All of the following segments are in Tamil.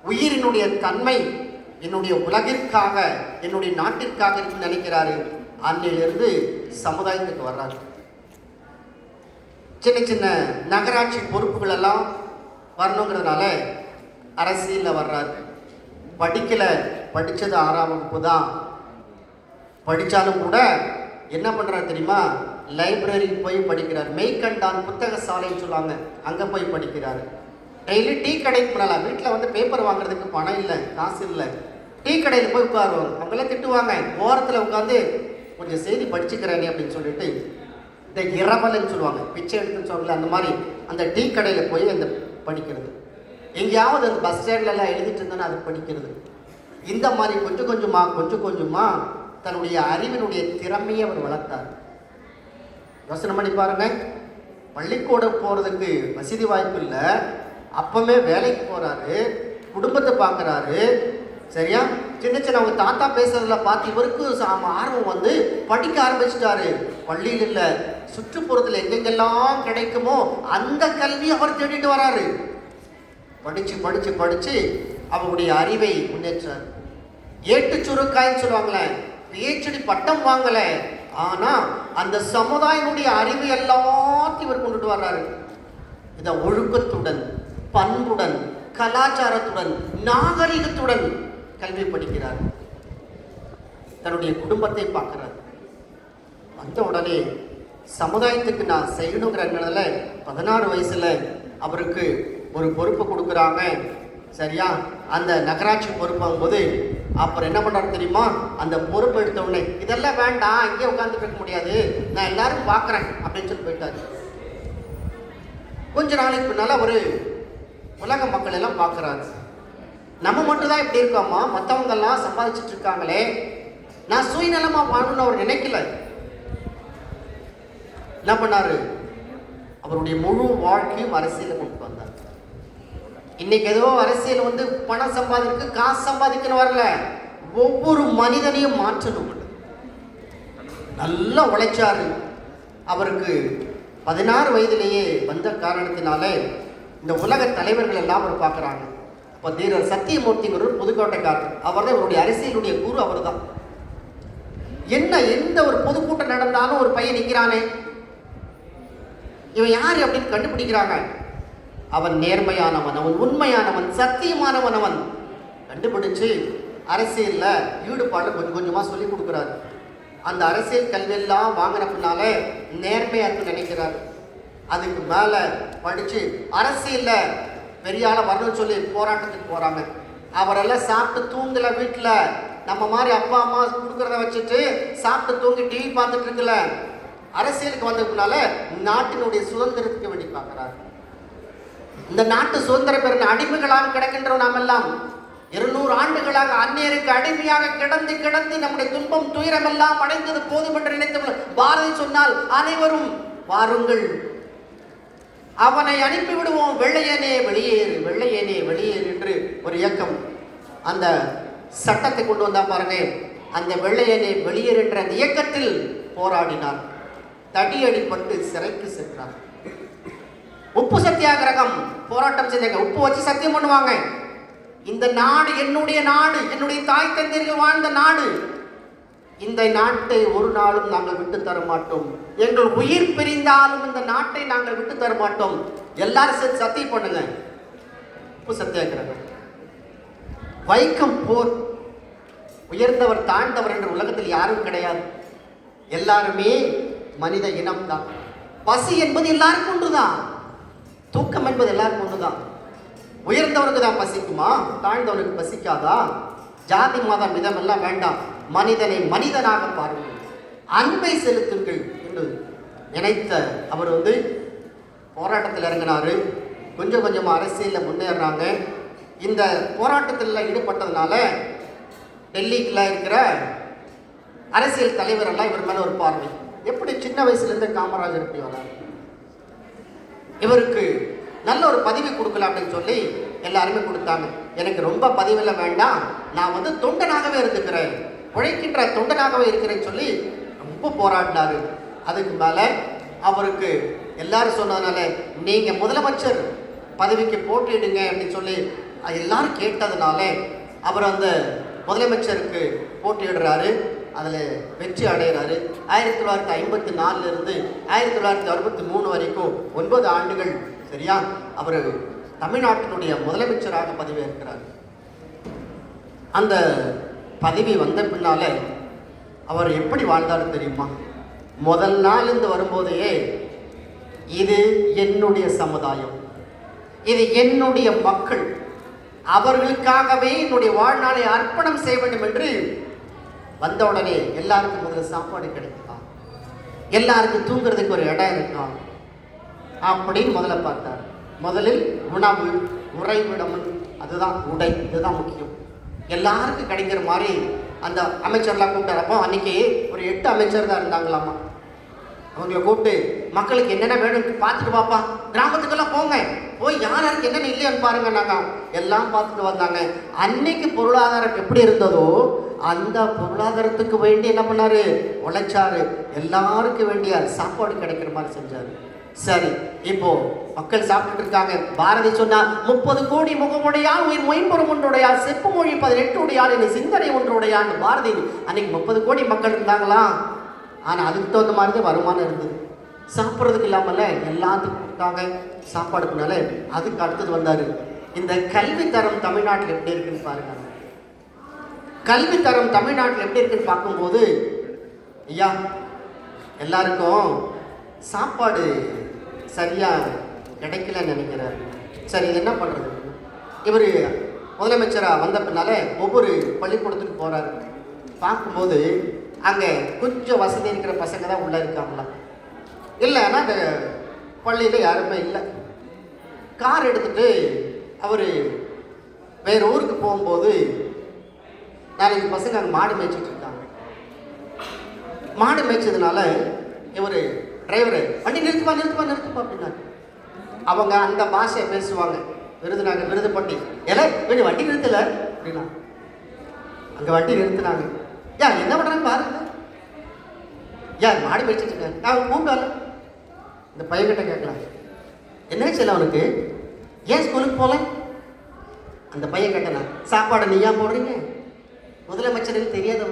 உயிரினுடைய தன்மை என்னுடைய உலகிற்காக, என்னுடைய நாட்டிற்காக இருக்குன்னு நினைக்கிறாரு. அன்னையிலிருந்து சமுதாயத்துக்கு வர்றாரு. சின்ன சின்ன நகராட்சி பொறுப்புகள் எல்லாம் வரணுங்கிறதுனால அரசியலில் வர்றாரு. படிக்கலை, படித்தது 6ஆம் வகுப்பு தான். படித்தாலும் கூட என்ன பண்ணுறாரு தெரியுமா? லைப்ரரிக்கு போய் படிக்கிறார். மெய்கண்டான் புத்தக சாலைன்னு சொல்லுவாங்க, அங்கே போய் படிக்கிறாரு. டெய்லி டீ கடைக்கு போனாலாம். வீட்டில் வந்து பேப்பர் வாங்குறதுக்கு பணம் இல்லை, காசு இல்லை. டீ கடையில் போய் உட்காருவாங்க. அவங்களாம் திட்டுவாங்க. ஓரத்தில் உட்காந்து கொஞ்சம் செய்தி படிச்சுக்கிறேனே அப்படின்னு சொல்லிட்டு இந்த இரவலன்னு சொல்லுவாங்க, பிச்சை எடுத்துன்னு சொல்ல, அந்த மாதிரி அந்த டீ கடையில் போய் அந்த படிக்கிறது. எங்கேயாவது அந்த பஸ் ஸ்டாண்ட்லலாம் எழுதிட்டு இருந்தோன்னா அது படிக்கிறது. இந்த மாதிரி கொஞ்சம் கொஞ்சமாக தன்னுடைய அறிவினுடைய திறமையை அவர் வளர்த்தார். யோசனை பண்ணி பாருங்க. பள்ளிக்கூடம் போகிறதுக்கு வசதி வாய்ப்பு இல்லை, அப்பவே வேலைக்கு போகிறாரு, குடும்பத்தை பார்க்குறாரு. சரியா? சின்ன சின்ன அவங்க தாத்தா பேசுறதுல பார்த்து இவருக்கு ஆர்வம் வந்து படிக்க ஆரம்பிச்சிட்டாரு. பள்ளியில் இல்லை, சுற்றுப்புறத்தில் எங்கெங்கெல்லாம் கிடைக்குமோ அந்த கல்வி அவர் தேடிட்டு வராரு. படிச்சு அவருடைய அறிவை முன்னேற்றார். ஏட்டு சுருக்காயின்னு சொல்லுவாங்களே, PhD பட்டம் வாங்கலை, ஆனால் அந்த சமுதாயனுடைய அறிவு எல்லாத்தையும் இவர் கொண்டுட்டு வர்றாரு. இதை ஒழுக்கத்துடன், பண்புடன், கலாச்சாரத்துடன், நாகரிகத்துடன் கல்வி படிக்கிறார். தன்னுடைய குடும்பத்தை பார்க்கிறார். வந்த உடனே சமுதாயத்துக்கு நான் செய்யணுங்கிறதுனால 16 வயசுல அவருக்கு ஒரு பொறுப்பு கொடுக்குறாங்க. சரியா? அந்த நகராட்சி பொறுப்பாகும் போது அப்புறம் என்ன பண்ணுறாரு தெரியுமா? அந்த பொறுப்பு எடுத்த உடனே இதெல்லாம் வேண்டாம், இங்கே உட்காந்துட்டு இருக்க முடியாது, நான் எல்லாரும் பார்க்குறேன் அப்படின்னு சொல்லி போயிட்டாரு. கொஞ்ச நாளைக்கு பின்னால் அவர் உலக மக்கள் எல்லாம் பார்க்குறாரு. நம்ம மட்டும் தான் இப்படி இருக்கோமா, மற்றவங்கெல்லாம் சம்பாதிச்சுட்டு இருக்காங்களே, நான் சுயநலமாக வாழணும்னு அவர் நினைக்கல. என்ன பண்ணாரு? அவருடைய முழு வாழ்க்கையும் அரசியலை கொண்டு வந்தார். இன்னைக்கு ஏதோ அரசியல் வந்து பணம் சம்பாதிக்க, காசு சம்பாதிக்கணும் வரல, ஒவ்வொரு மனிதனையும் மாற்றணும். நல்லா உழைச்சாரு. அவருக்கு 16 வயதிலேயே வந்த காரணத்தினால இந்த உலக தலைவர்கள் எல்லாம் அவர் பார்க்குறாங்க. இப்போ தீரர் சத்தியமூர்த்திங்கிற புதுக்கோட்டைக்காரர், அவர் தான் இவருடைய அரசியலுடைய கூறு. அவர் தான் எந்த ஒரு பொதுக்கூட்டம் நடந்தாலும் ஒரு பையன் நிற்கிறானே, இவன் யாரு அப்படின்னு கண்டுபிடிக்கிறாங்க. அவன் நேர்மையானவன், அவன் உண்மையானவன், சத்தியமானவன். அவன் கண்டுபிடிச்சு அரசியலில் ஈடுபாடு கொஞ்சமாக சொல்லி கொடுக்குறாரு. அந்த அரசியல் கல்வியெல்லாம் வாங்கின பின்னால நேர்மையாக இருக்குன்னு நினைக்கிறார். அதுக்கு மேலே படித்து அரசியலில் பெரிய ஆளை வரணும்னு சொல்லி போராட்டத்துக்கு போகிறாங்க. அவரெல்லாம் சாப்பிட்டு தூங்கல, வீட்டில் நம்ம மாதிரி அப்பா அம்மா கொடுக்குறத வச்சுட்டு சாப்பிட்டு தூங்கி டிவி பார்த்துட்டு இருக்கல. அரசியலுக்கு வந்ததுனால நாட்டினுடைய சுதந்திரத்துக்கு வேண்டி பார்க்குறாரு. இந்த நாட்டு சுதந்திர பெற அடிமைகளாக கிடக்கின்றோம். நாம் எல்லாம் 200 ஆண்டுகளாக அந்நியருக்கு அடிமையாக கிடந்து நம்முடைய துன்பம் துயரம் எல்லாம் அடைந்தது போதும் என்று நினைத்த பாரதி சொன்னால், அனைவரும் வாருங்கள், அவனை அனுப்பி விடுவோம், வெள்ளையனே வெளியேறு, வெள்ளையனே வெளியேறு என்று ஒரு இயக்கம் அந்த சட்டத்தை கொண்டு வந்தா பாருங்க. அந்த வெள்ளையனே வெளியேறு என்ற அந்த இயக்கத்தில் போராடினார். தடியடிப்பட்டு சிறைக்கு சென்றார். உப்பு சத்தியாகிரகம் போராட்டம் செஞ்சாங்க. உப்பு வச்சு சத்தியம் பண்ணுவாங்க, இந்த நாடு என்னுடைய நாடு, என்னுடைய தாய் தந்தையர்கள் வாழ்ந்த நாடு, இந்த நாட்டை ஒரு நாளும் நாங்கள் விட்டு தர மாட்டோம், எங்கள் உயிர் பிரிந்தாலும் இந்த நாட்டை நாங்கள் விட்டு தர மாட்டோம், எல்லாரும் சேர்த்து சத்தியம் பண்ணுங்க. உப்பு சத்தியாகிரகம். வைக்கம் போர். உயர்ந்தவர் தாழ்ந்தவர் என்ற உலகத்தில் யாரும் கிடையாது, எல்லாருமே மனித இனம் தான். பசி என்பது எல்லாருக்கும் ஒன்றுதான், தூக்கம் என்பது எல்லாருக்கும் ஒன்றுதான். உயர்ந்தவனுக்கு தான் பசிக்குமா, தாழ்ந்தவனுக்கு பசிக்காதா? ஜாதி மதம் மிதம் எல்லாம் வேண்டாம், மனிதனை மனிதனாக பாருங்கள், அன்பை செலுத்துங்கள் என்று நினைத்த அவர் போராட்டத்தில் இறங்கினாரு. கொஞ்சம் கொஞ்சமாக அரசியலில் முன்னேறாங்க. இந்த போராட்டத்தில் ஈடுபட்டதுனால டெல்லிக்குள்ள இருக்கிற அரசியல் தலைவரெல்லாம் இவர் மேலே ஒரு பார்வை. எப்படி சின்ன வயசுலேருந்து காமராஜர் எப்படி வராரு, இவருக்கு நல்ல ஒரு பதவி கொடுக்கலாம் அப்படின்னு சொல்லி எல்லாருமே கொடுத்தாங்க. எனக்கு ரொம்ப பதவியில் வேண்டாம், நான் தொண்டனாகவே இருந்துக்கிறேன், உழைக்கின்ற தொண்டனாகவே இருக்கிறேன்னு சொல்லி ரொம்ப போராடினாரு. அதுக்கு மேலே அவருக்கு எல்லாரும் சொன்னதுனால நீங்கள் முதலமைச்சர் பதவிக்கு போட்டிடுங்க அப்படின்னு சொல்லி எல்லாரும் கேட்டதுனால அவர் அந்த முதலமைச்சருக்கு போட்டியிடுறாரு. அதில் வெற்றி அடைகிறாரு. 1954 1963 வரைக்கும் 9 ஆண்டுகள் சரியா அவர் தமிழ்நாட்டினுடைய முதலமைச்சராக பதவியேற்கிறார். அந்த பதவி வந்த பின்னால அவர் எப்படி வாழ்ந்தாலும் தெரியுமா? முதல் நாள் இருந்து வரும்போதே இது என்னுடைய சமுதாயம், இது என்னுடைய மக்கள், அவர்களுக்காகவே என்னுடைய வாழ்நாளை அர்ப்பணம் செய்ய வேண்டும் என்று வந்த உடனே எல்லாருக்கும் முதல்ல சாப்பாடு கிடைக்குதா, எல்லாருக்கும் தூங்குறதுக்கு ஒரு இடம் இருக்கா அப்படின்னு முதல்ல பார்த்தார். முதலில் உணவு, உறைவிடம், அதுதான் உடை, இதுதான் முக்கியம். எல்லாருக்கும் கிடைக்கிற மாதிரி அந்த அமைச்சர்லாம் கூப்பிட்டார். அப்போ அன்னைக்கு ஒரு 8 அமைச்சர் தான் இருந்தாங்களாமா. அவங்களை கூப்பிட்டு மக்களுக்கு என்னென்ன வேணும்னு பார்த்துட்டு பாப்பா, கிராமத்துக்கெல்லாம் போங்க, போய் யார் யாருக்கு என்னென்ன இல்லையான்னு பாருங்க. நாங்கள் எல்லாம் பார்த்துட்டு வந்தாங்க. அன்னைக்கு பொருளாதாரம் எப்படி இருந்ததோ அந்த பொருளாதாரத்துக்கு வேண்டி என்ன பண்ணாரு, உழைச்சாரு. எல்லாருக்கும் வேண்டிய சாப்பாடு கிடைக்கிற மாதிரி செஞ்சாரு. சரி, இப்போ மக்கள் சாப்பிட்டு இருக்காங்க. பாரதி சொன்னார், 30 கோடி முகமுடையான் உயிர் மொயம்புறம் ஒன்றுடையார், செப்பு மொழி 18 உடையார் என சிந்தனை ஒன்றுடையான். பாரதி அன்னைக்கு 30 கோடி மக்கள் இருந்தாங்களா, ஆனால் அதுக்கு தகுந்த மாதிரி தான் வருமானம் இருந்தது. சாப்பிட்றதுக்கு இல்லாமல எல்லாத்துக்கும் கொடுத்தாங்க சாப்பாடுக்குனால. அதுக்கு அடுத்தது வந்தார், இந்த கல்வித்தரம் தமிழ்நாட்டில் எப்படி இருக்குன்னு பாருங்க. கல்வித்தரம் தமிழ்நாட்டில் எப்படி இருக்குன்னு பார்க்கும்போது, ஐயா எல்லாருக்கும் சாப்பாடு சரியாக கிடைக்கலன்னு நினைக்கிறார். சரி, இது என்ன பண்ணுறது? இவர் முதலமைச்சராக வந்த பின்னால ஒவ்வொரு பள்ளிக்கூடத்துக்கு போகிறாரு. பார்க்கும்போது அங்கே கொஞ்சம் வசதி இருக்கிற பசங்க தான் உள்ளே இருக்காங்களா, இல்லைன்னா அந்த பள்ளியில் யாருமே இல்லை. கார் எடுத்துகிட்டு அவர் வேறு ஊருக்கு போகும்போது 4 பசங்க அங்கே மாடு மேய்ச்சிட்டு இருக்காங்க. மாடு மேய்ச்சதுனால இவர் டிரைவரு, வண்டி நிறுத்துப்பா நிறுத்துப்பா நிறுத்துப்பா அப்படின்னாரு. அவங்க அந்த பாஷையை பேசுவாங்க, விருதுநகர் விருதுப்பட்டி. ஏன்னா வண்டி நிறுத்தலை அப்படின்னா அங்கே வண்டி நிறுத்தினாங்க. யார் என்ன பண்ணுறாங்க பாருங்க, யார் மாடு மேய்ச்சிட்டு இருக்காங்க. நான் கூப்பிட்டால இந்த பையன்கிட்ட கேட்கலாம், என்ன செய்யல அவனுக்கு, ஏன் ஸ்கூலுக்கு போகல? அந்த பையன் கேட்டனா, சாப்பாடு நீயா போடுறீங்க? முதலமைச்சருக்கு தெரியாது,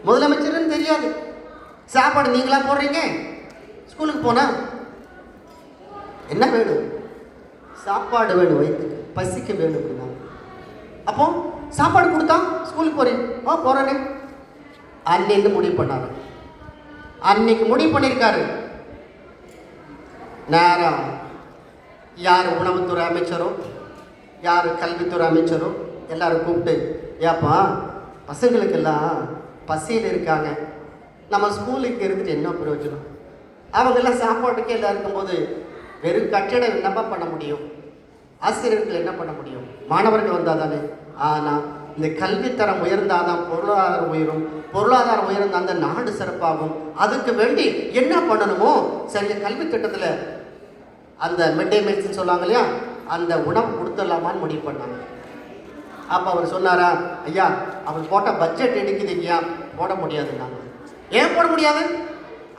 முதலமைச்சருன்னு தெரியாது, சாப்பாடு நீங்களா போடுறீங்க? ஸ்கூலுக்கு போனா என்ன வேணும்? சாப்பாடு வேணும், வயிற்றுக்கு பசிக்க வேணும் அப்படின்னா. அப்போ சாப்பாடு கொடுத்தா ஸ்கூலுக்கு போறேன், போறேன்னு அன்னைக்கு முடிவு பண்ணாரு. அன்னைக்கு முடிவு பண்ணியிருக்காரு. நேரம் யார் உணவுத்துறை அமைச்சரோ, யார் கல்வித்துறை அமைச்சரோ எல்லாரும் கூப்பிட்டு, ஏப்பா பசங்களுக்கெல்லாம் பசியில் இருக்காங்க, நம்ம ஸ்கூலுக்கு இருந்துட்டு என்ன பிரயோஜனம்? அவங்கெல்லாம் சாப்பாட்டுக்கே எல்லாம் இருக்கும்போது வெறும் கட்டிடம் என்னப்பா பண்ண முடியும்? ஆசிரியர்கள் என்ன பண்ண முடியும்? மாணவர்கள் வந்தால் தானே. ஆனால் இந்த கல்வித்தரம் உயர்ந்தாதான் பொருளாதாரம் உயரும், பொருளாதாரம் உயர்ந்த அந்த நாடு சிறப்பாகும். அதுக்கு வேண்டி என்ன பண்ணணுமோ சரியா கல்வி திட்டத்தில் அந்த மிட் டே மீல்ஸ்ன்னு சொல்லுவாங்க இல்லையா, அந்த உணவு கொடுத்துடலாமான்னு முடிவு பண்ணாங்க. அப்போ அவர் சொன்னாரா, ஐயா அவர் போட்ட பட்ஜெட் எடுக்குதுங்கய்யா, போட முடியாதுன்னாங்க. ஏன் போட முடியாது?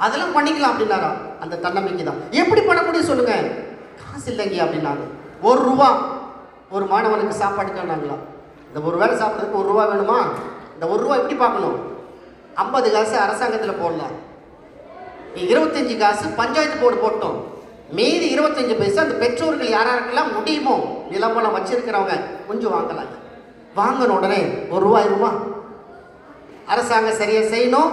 அதெல்லாம் பண்ணிக்கலாம் அப்படின்னாரா. அந்த தன்னம்பிக்கை தான். எப்படி பண்ண முடியும் சொல்லுங்க? காசு இல்லைங்கய்யா அப்படின்னாங்க. 1 ரூபா ஒரு மாணவனுக்கு சாப்பாடுக்கானாங்களா. இந்த ஒரு வேளை சாப்பிட்றதுக்கு 1 ரூபா வேணுமா? இந்த 1 ரூபா எப்படி பார்க்கணும்? 50 காசு அரசாங்கத்தில் போடலாம், 25 காசு பஞ்சாயத்து போர்டு போட்டோம், மீதி 25 பைசா அந்த பெற்றோர்கள் யாராருக்கெல்லாம் முடியுமோ நிலமலம் வச்சிருக்கிறவங்க கொஞ்சம் வாங்கலாம். வாங்கின உடனே 1 ரூபாய் அரசாங்கம் சரியாக செய்யணும்.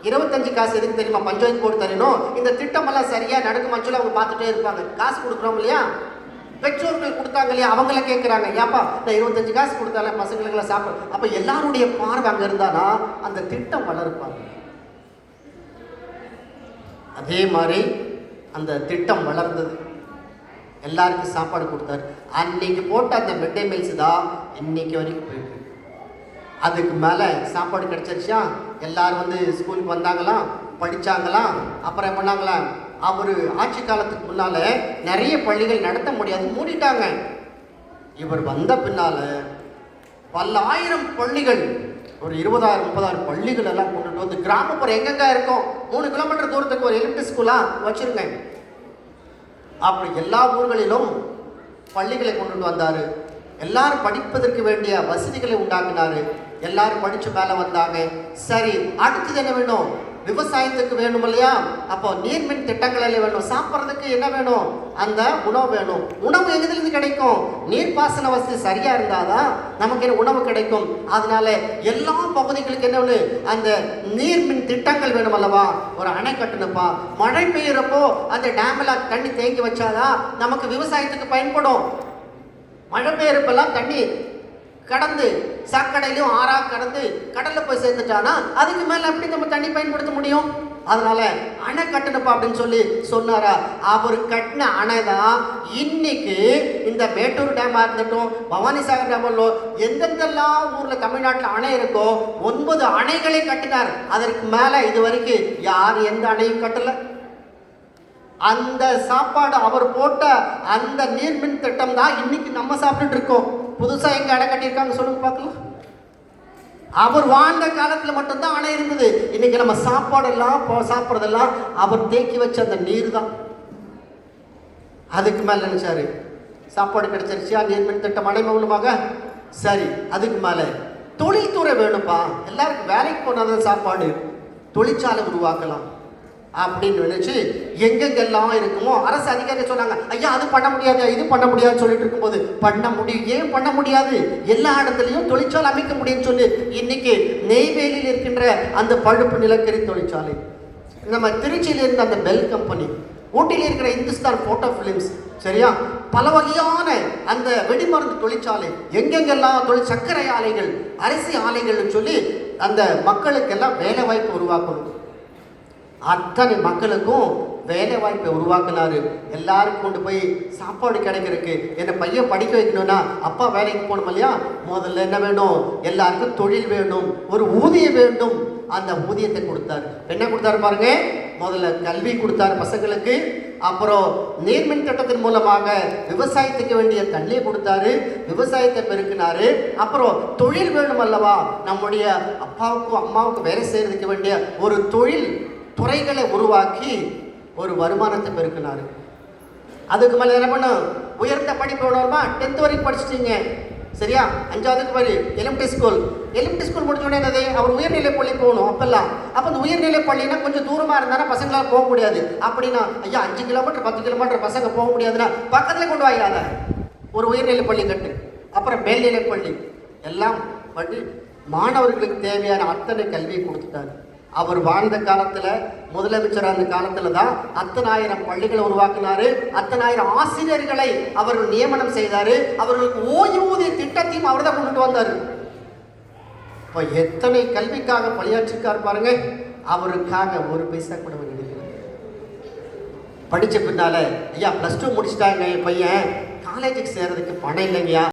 25 காசு எதுக்கு தெரியுமா? பஞ்சாயத்து போர்டு தரணும். இந்த திட்டமெல்லாம் சரியாக நடக்குமான்னு சொல்லி அவங்க பார்த்துட்டே இருப்பாங்க. காசு கொடுக்குறோம் இல்லையா, பெற்றோர்கள் கொடுத்தாங்க இல்லையா, அவங்கள கேட்குறாங்க, ஏப்பா இந்த 25 காசு கொடுத்தால பசங்களுக்கெல்லாம் சாப்பிட. அப்போ எல்லாருடைய பார்வை அங்கே இருந்தானா அந்த திட்டம் வளர்ப்பாங்க. அதே மாதிரி அந்த திட்டம் வளர்ந்தது, எல்லாருக்கும் சாப்பாடு கொடுத்தாரு. அன்னைக்கு போட்ட அந்த மிட் டே மீல்ஸ் தான் இன்னைக்கு வரைக்கும் போயிட்டு. அதுக்கு மேலே சாப்பாடு கிடச்சிருச்சா, எல்லாரும் வந்து ஸ்கூலுக்கு வந்தாங்களாம், படித்தாங்களாம். அப்புறம் என்ன பண்ணாங்களா, அவர் ஆட்சி காலத்துக்கு முன்னால் நிறைய பள்ளிகள் நடத்த முடியாது, மூடிட்டாங்க. இவர் வந்த பின்னால் பல ஆயிரம் பள்ளிகள், ஒரு 20,000 30,000 பள்ளிகள் எல்லாம் கொண்டுட்டு வந்து கிராமப்புறம் எங்கெங்க இருக்கும் 3 கிலோமீட்டர் தூரத்துக்கு ஒரு எலிமெண்ட்ரி ஸ்கூலாக வச்சுருங்க. அப்படி எல்லா ஊர்களிலும் பள்ளிகளை கொண்டுட்டு வந்தார். எல்லாரும் படிப்பதற்கு வேண்டிய வசதிகளை உண்டாக்குனாரு. எல்லாரும் படிச்சு மேல வந்தாங்க. சரி, அடுத்தது என்ன வேணும்? விவசாயத்துக்கு வேணும் இல்லையா? அப்போ நீர்மின் திட்டங்கள் எல்லாம் வேணும். சாப்பிட்றதுக்கு என்ன வேணும்? அந்த உணவு வேணும். உணவு எங்கிருந்து கிடைக்கும்? நீர்ப்பாசன வசதி சரியா இருந்தாதான் நமக்கு என்ன உணவு கிடைக்கும். அதனால எல்லா பகுதிகளுக்கு என்ன வேணும்? அந்த நீர்மின் திட்டங்கள் வேணும் அல்லவா? ஒரு அணை கட்டணுப்பா. மழை பெய்யறப்போ அந்த டேம்ல தண்ணி தேங்கி வச்சாதான் நமக்கு விவசாயத்துக்கு பயன்படும். மழை பெய்யறப்பெல்லாம் தண்ணி கடந்து சாக்கடையிலும் ஆறா கடந்து கடல்ல போய் சேர்ந்துட்டானா அதுக்கு மேல எப்படி நம்ம தண்ணி பயன்படுத்த முடியும்? அதனால அணை கட்டணுப்பா அப்படின்னு சொல்லி சொன்னாரா. அவர் கட்டின அணை தான் இன்னைக்கு இந்த மேட்டூர் டேமா இருக்கட்டும், பவானிசாகர் டேமோ, எந்தெந்தெல்லாம் ஊர்ல தமிழ்நாட்டில் அணை இருக்கோ 9 அணைகளை கட்டினார். அதற்கு மேல இது வரைக்கும் யார் எந்த அணையும் கட்டல. அந்த சாப்பாடு அவர் போட்ட அந்த நீர்மின் திட்டம் தான் இன்னைக்கு நம்ம சாப்பிட்டுட்டு இருக்கோம். புதுசா எங்க அணை கட்டியிருக்காங்க சொல்லுங்க பார்க்கலாம். அவர் வாழ்ந்த காலத்துல மட்டும்தான் அணை இருந்தது. இன்னைக்கு நம்ம சாப்பாடெல்லாம் சாப்பிட்றதெல்லாம் அவர் தேக்கி வச்ச அந்த நீர் தான். அதுக்கு மேல நினைச்சாரு சாப்பாடு கிடைச்சிருச்சியா, நீர்மின் திட்டம் அணை மூலமாக. சரி, அதுக்கு மேல தொழில்துறை வேணும்ப்பா. எல்லாருக்கும் வேலைக்கு போனாதான் சாப்பாடு. தொழிற்சாலை உருவாக்கலாம் அப்படின்னு நினைச்சு எங்கெங்கெல்லாம் இருக்குமோ அரசு அதிகாரி சொன்னாங்க, ஐயா அது பண்ண முடியாது, இது பண்ண முடியாதுன்னு சொல்லிட்டு இருக்கும்போது பண்ண முடியும். ஏன் பண்ண முடியாது? எல்லா இடத்துலையும் தொழிற்சாலை அமைக்க முடியும்னு சொல்லி இன்னைக்கு நெய்வேலியில் இருக்கின்ற அந்த பழுப்பு நிலக்கரி தொழிற்சாலை, நம்ம திருச்சியில் இருந்த அந்த பெல் கம்பெனி, ஊட்டியில் இருக்கிற இந்துஸ்தான் போட்டோ பிலிம்ஸ், சரியா, பல வகையான அந்த வெடிமருந்து தொழிற்சாலை, எங்கெங்கெல்லாம் சர்க்கரை ஆலைகள், அரிசி ஆலைகள்னு சொல்லி அந்த மக்களுக்கெல்லாம் வேலை வாய்ப்பு உருவாக்கணும். அத்தனை மக்களுக்கும் வேலை வாய்ப்பை உருவாக்குனாரு. எல்லாருக்கும் கொண்டு போய் சாப்பாடு கிடைக்கிறதுக்கு, என்ன பையன் படிக்க வைக்கணும்னா அப்பா வேலைக்கு போகணும் இல்லையா? முதல்ல என்ன வேணும்? எல்லாருக்கும் தொழில் வேணும், ஒரு ஊதியம் வேண்டும். அந்த ஊதியத்தை கொடுத்தாரு. என்ன கொடுத்தாரு பாருங்க. முதல்ல கல்வி கொடுத்தாரு பசங்களுக்கு. அப்புறம் நீர்மின் திட்டத்தின் மூலமாக விவசாயத்துக்கு வேண்டிய தண்ணியை கொடுத்தாரு, விவசாயத்தை பெருக்கினாரு. அப்புறம் தொழில் வேணும் அல்லவா? நம்முடைய அப்பாவுக்கும் அம்மாவுக்கும் வேலை செய்யறதுக்கு வேண்டிய ஒரு தொழில் துறைகளை உருவாக்கி ஒரு வருமானத்தை பெருக்கினாரு. அதுக்கு மேலே என்ன பண்ணும்? உயர்ந்த படிப்பு வேணுமா? 10th வரைக்கும் படிச்சிட்டீங்க, சரியா? 5ஆவதுக்கு வரி எலிமெண்ட்ரி ஸ்கூல் முடிச்ச உடனே என்னது? அவர் உயர்நிலை பள்ளி போகணும் அப்பெல்லாம். அப்போ அந்த உயர்நிலை பள்ளினா கொஞ்சம் தூரமாக இருந்தானா பசங்களால் போக முடியாது. அப்படின்னா ஐயா 5 கிலோமீட்டர் 10 கிலோமீட்டர் பசங்க போக முடியாதுன்னா பக்கத்தில் கொண்டு வாயாத ஒரு உயர்நிலை பள்ளி கட்டு. அப்புறம் மேல்நிலை பள்ளி எல்லாம் பண்ணி மாணவர்களுக்கு தேவையான அத்தனை கல்வியை கொடுத்துட்டாரு. அவர் வாழ்ந்த காலத்துல, முதலமைச்சர் அந்த காலத்துல தான் அத்தனை ஆயிரம் பள்ளிகளை உருவாக்கினாரு, அத்தனை ஆயிரம் ஆசிரியர்களை அவர் நியமனம் செய்தாரு, அவர்களுக்கு ஓய்வூதிய திட்டத்தையும் அவர் தான் கொண்டுட்டு வந்தாரு. இப்ப எத்தனை கல்விக்காக பணியாற்றிருக்காரு பாருங்க. அவருக்காக ஒரு பைசா கூட படிச்ச பின்னால ஐயா +2 முடிச்சுட்டாங்க என் பையன், காலேஜுக்கு சேர்றதுக்கு பணம் இல்லைங்கய்யா,